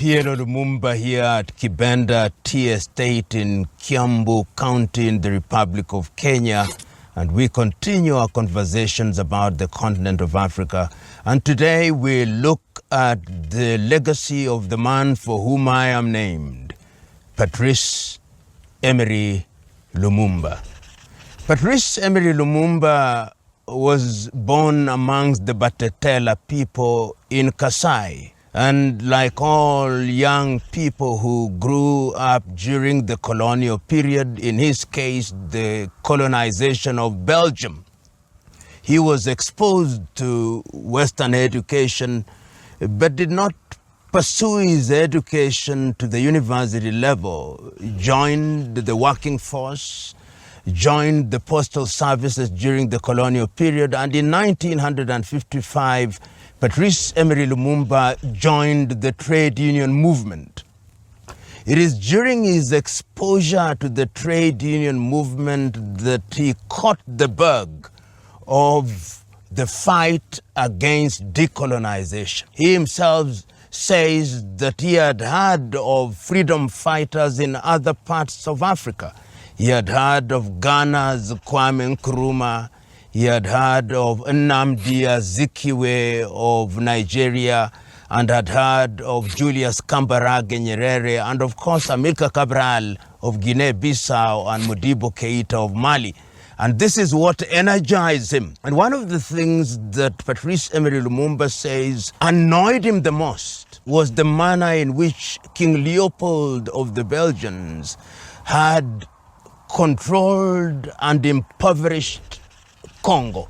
PLO Lumumba here at Kibenda Tea Estate in Kiambu County in the Republic of Kenya. And we continue our conversations about the continent of Africa. And today we look at the legacy of the man for whom I am named, Patrice Lumumba. Patrice Lumumba was born amongst the Batetela people in Kasai. And like all young people who grew up during the colonial period, in his case, the colonization of Belgium, he was exposed to Western education, but did not pursue his education to the university level. Joined the working force, joined the postal services during the colonial period, and in 1955, Patrice Lumumba joined the trade union movement. It is during his exposure to the trade union movement that he caught the bug of the fight against decolonization. He himself says that he had heard of freedom fighters in other parts of Africa. He had heard of Ghana's Kwame Nkrumah. He had heard of Nnamdi Azikiwe of Nigeria, and had heard of Julius Kambarage Nyerere, and of course Amilcar Cabral of Guinea-Bissau and Modibo Keita of Mali. And this is what energized him. And one of the things that Patrice Lumumba says annoyed him the most was the manner in which King Leopold of the Belgians had controlled and impoverished Congo.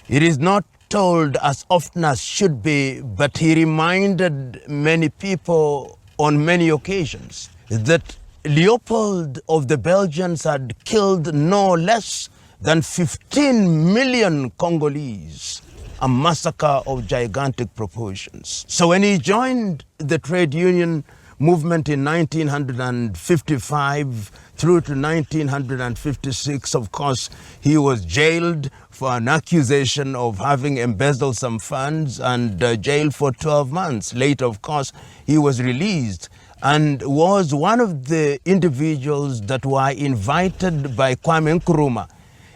It is not told as often as should be, but he reminded many people on many occasions that Leopold of the Belgians had killed no less than 15 million Congolese, a massacre of gigantic proportions. So when he joined the trade union movement in 1955 through to 1956, of course, he was jailed for an accusation of having embezzled some funds and jailed for 12 months. Later, of course, he was released and was one of the individuals that were invited by Kwame Nkrumah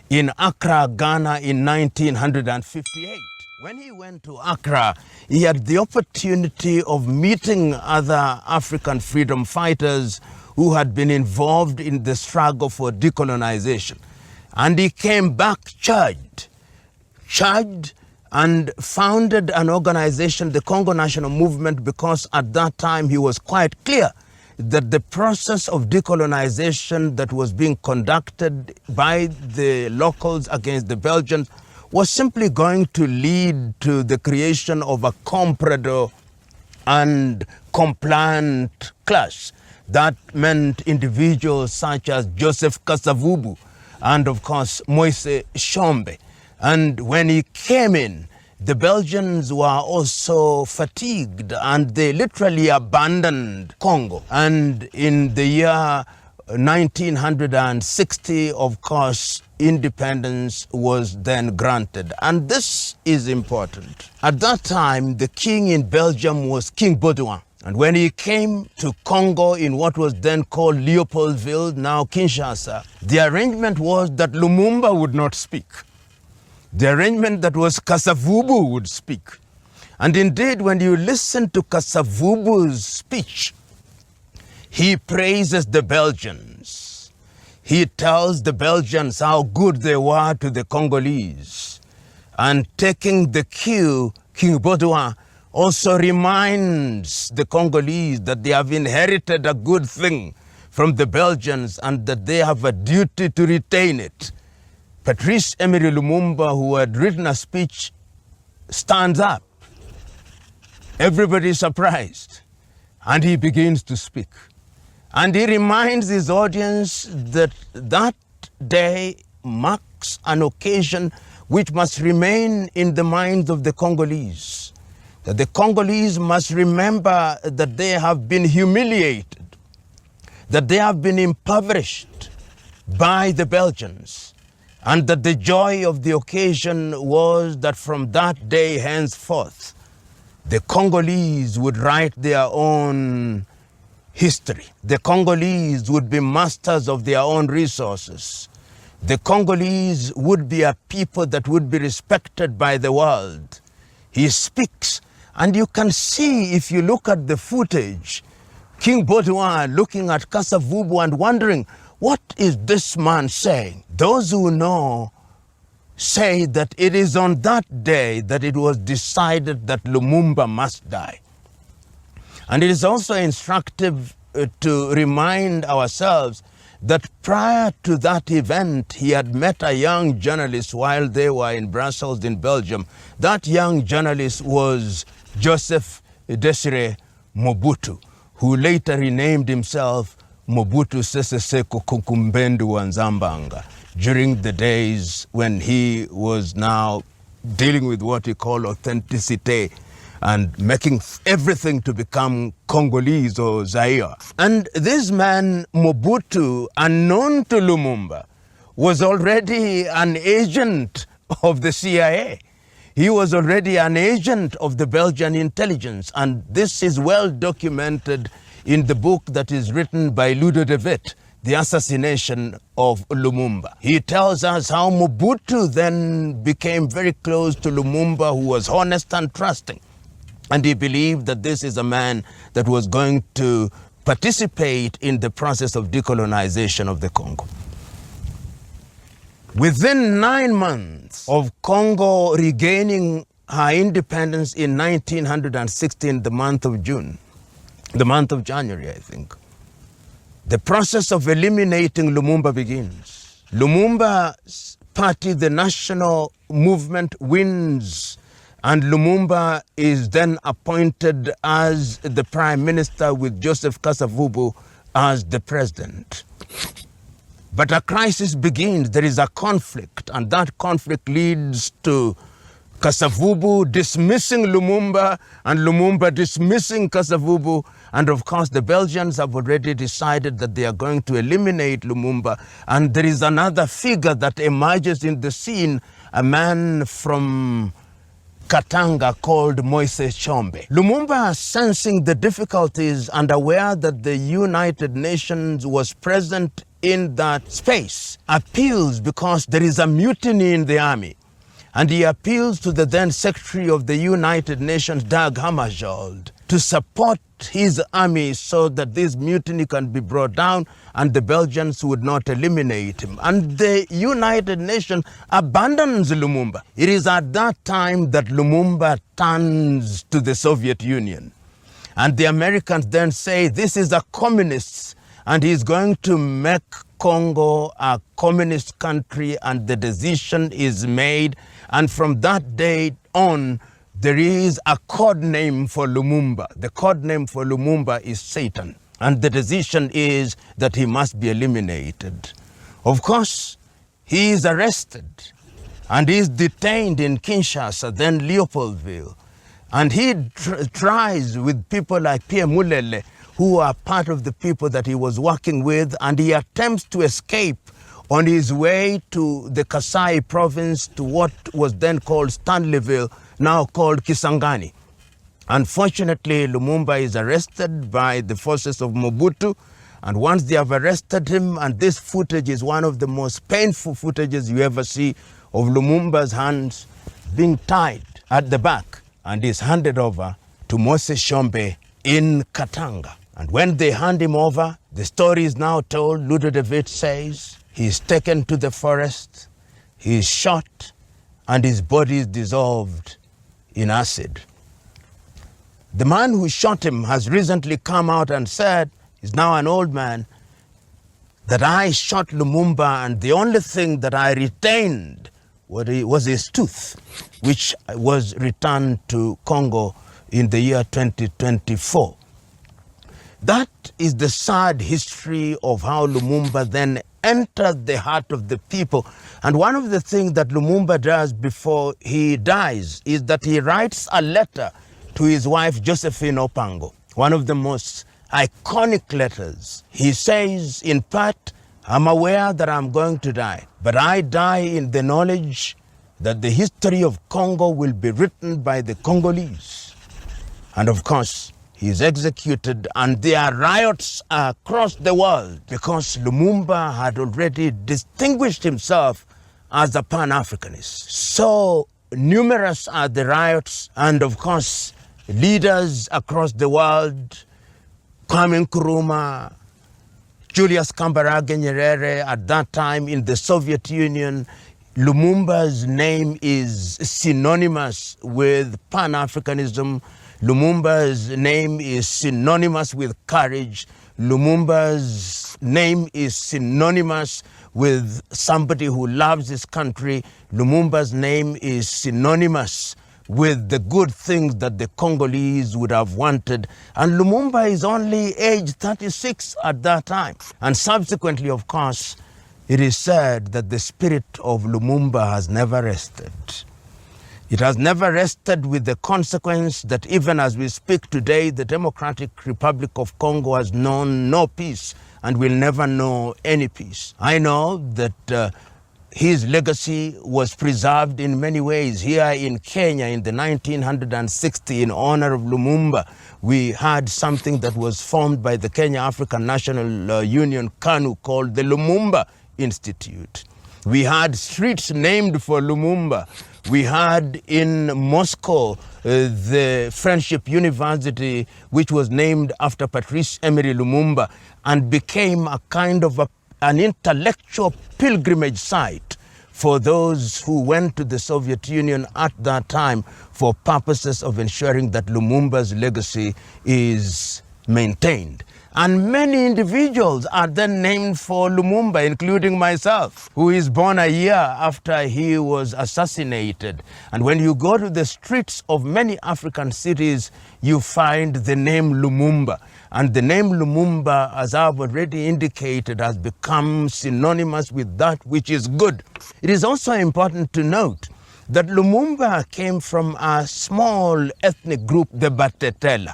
in Accra, Ghana in 1958. When he went to Accra, he had the opportunity of meeting other African freedom fighters who had been involved in the struggle for decolonization. And he came back charged and founded an organization, the Congo National Movement, because at that time he was quite clear that the process of decolonization that was being conducted by the locals against the Belgians was simply going to lead to the creation of a comprador and compliant class. That meant individuals such as Joseph Kasavubu and, of course, Moise Tshombe. And when he came in, the Belgians were also fatigued and they literally abandoned Congo. And in the year 1960, of course, independence was then granted. And this is important. At that time, the king in Belgium was King Baudouin. And when he came to Congo in what was then called Leopoldville, now Kinshasa, the arrangement was that Lumumba would not speak. The arrangement that was Kasavubu would speak. And indeed, when you listen to Kasavubu's speech, he praises the Belgians. He tells the Belgians how good they were to the Congolese. And taking the cue, King Baudouin also reminds the Congolese that they have inherited a good thing from the Belgians and that they have a duty to retain it. Patrice Lumumba, who had written a speech, stands up. Everybody is surprised. And he begins to speak. And he reminds his audience that that day marks an occasion which must remain in the minds of the Congolese. That the Congolese must remember that they have been humiliated, that they have been impoverished by the Belgians, and that the joy of the occasion was that from that day henceforth, The Congolese would write their own history. The Congolese would be masters of their own resources. The Congolese would be a people that would be respected by the world. He speaks, and you can see, if you look at the footage, King Baudouin looking at Kasavubu and wondering, what is this man saying? Those who know say that it is on that day that it was decided that Lumumba must die. And it is also instructive to remind ourselves that prior to that event, he had met a young journalist while they were in Brussels in Belgium. That young journalist was Joseph Desire Mobutu, who later renamed himself Mobutu Sese Seko Kukumbendu Wanzambanga during the days when he was now dealing with what he called authenticity and making everything to become Congolese or Zaire. And this man, Mobutu, unknown to Lumumba, was already an agent of the CIA. He was already an agent of the Belgian intelligence, and this is well documented in the book that is written by Ludo de Witt, The Assassination of Lumumba. He tells us how Mobutu then became very close to Lumumba, who was honest and trusting. And he believed that this is a man that was going to participate in the process of decolonization of the Congo. Within 9 months of Congo regaining her independence in 1916, the month of January, I think, the process of eliminating Lumumba begins. Lumumba's party, the national movement, wins, and Lumumba is then appointed as the prime minister with Joseph Kasavubu as the president. But a crisis begins. There is a conflict, and that conflict leads to Kasavubu dismissing Lumumba and Lumumba dismissing Kasavubu. And of course, the Belgians have already decided that they are going to eliminate Lumumba. And there is another figure that emerges in the scene, a man from Katanga called Moise Tshombe. Lumumba, sensing the difficulties and aware that the United Nations was present in that space, appeals because there is a mutiny in the army. And he appeals to the then Secretary of the United Nations, Dag Hammarskjöld, to support his army so that this mutiny can be brought down and the Belgians would not eliminate him. And the United Nations abandons Lumumba. It is at that time that Lumumba turns to the Soviet Union. And the Americans then say, this is a communist, and he's going to make Congo a communist country, and the decision is made. And from that day on, there is a code name for Lumumba. The code name for Lumumba is Satan. And the decision is that he must be eliminated. Of course, he is arrested and he is detained in Kinshasa, then Leopoldville. And he tries with people like Pierre Mulele, who are part of the people that he was working with, and he attempts to escape on his way to the Kasai province, to what was then called Stanleyville, now called Kisangani. Unfortunately, Lumumba is arrested by the forces of Mobutu, and once they have arrested him, and this footage is one of the most painful footages you ever see of Lumumba's hands being tied at the back, and is handed over to Moses Tshombe in Katanga. And when they hand him over, the story is now told. Ludo de Witt says he is taken to the forest, he is shot, and his body is dissolved in acid. The man who shot him has recently come out and said, he's now an old man, that I shot Lumumba and the only thing that I retained was his tooth, which was returned to Congo in the year 2024. That is the sad history of how Lumumba then entered the heart of the people. And one of the things that Lumumba does before he dies is that he writes a letter to his wife, Josephine Opango, one of the most iconic letters. He says, in part, I'm aware that I'm going to die, but I die in the knowledge that the history of Congo will be written by the Congolese. And of course, he is executed, and there are riots across the world because Lumumba had already distinguished himself as a Pan-Africanist. So numerous are the riots, and of course, leaders across the world, Kwame Nkrumah, Julius Kambarage Nyerere, at that time in the Soviet Union, Lumumba's name is synonymous with Pan-Africanism. Lumumba's name is synonymous with courage. Lumumba's name is synonymous with somebody who loves his country. Lumumba's name is synonymous with the good things that the Congolese would have wanted. And Lumumba is only age 36 at that time. And subsequently, of course, it is said that the spirit of Lumumba has never rested. It has never rested, with the consequence that even as we speak today, the Democratic Republic of Congo has known no peace and will never know any peace. I know that his legacy was preserved in many ways. Here in Kenya in the 1960, in honor of Lumumba, we had something that was formed by the Kenya African National Union, KANU, called the Lumumba Institute. We had streets named for Lumumba. We had in Moscow the Friendship University, which was named after Patrice Lumumba and became a kind of an intellectual pilgrimage site for those who went to the Soviet Union at that time for purposes of ensuring that Lumumba's legacy is maintained. And many individuals are then named for Lumumba, including myself, who is born a year after he was assassinated. And when you go to the streets of many African cities, you find the name Lumumba. And the name Lumumba, as I've already indicated, has become synonymous with that which is good. It is also important to note that Lumumba came from a small ethnic group, the Batetela.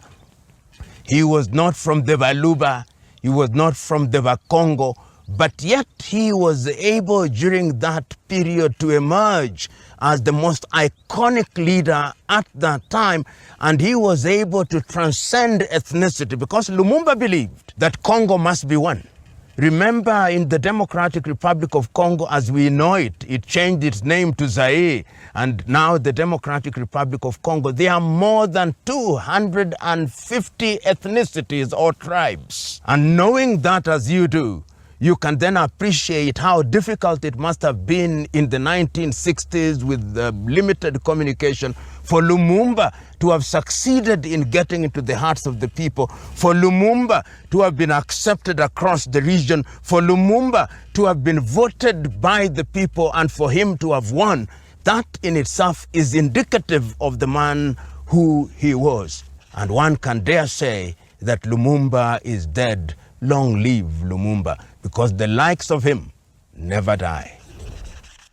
He was not from the Baluba, he was not from the Bakongo, but yet he was able during that period to emerge as the most iconic leader at that time, and he was able to transcend ethnicity because Lumumba believed that Congo must be one. Remember, in the Democratic Republic of Congo, as we know it, it changed its name to Zaire, and now the Democratic Republic of Congo, there are more than 250 ethnicities or tribes. And knowing that as you do, you can then appreciate how difficult it must have been in the 1960s with limited communication for Lumumba to have succeeded in getting into the hearts of the people, for Lumumba to have been accepted across the region, for Lumumba to have been voted by the people, and for him to have won. That in itself is indicative of the man who he was. And one can dare say that Lumumba is dead. Long live Lumumba, because the likes of him never die.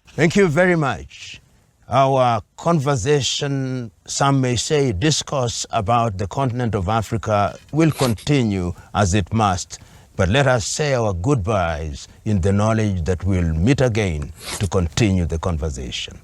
Thank you very much. Our conversation, some may say discourse about the continent of Africa, will continue as it must. But let us say our goodbyes in the knowledge that we'll meet again to continue the conversation.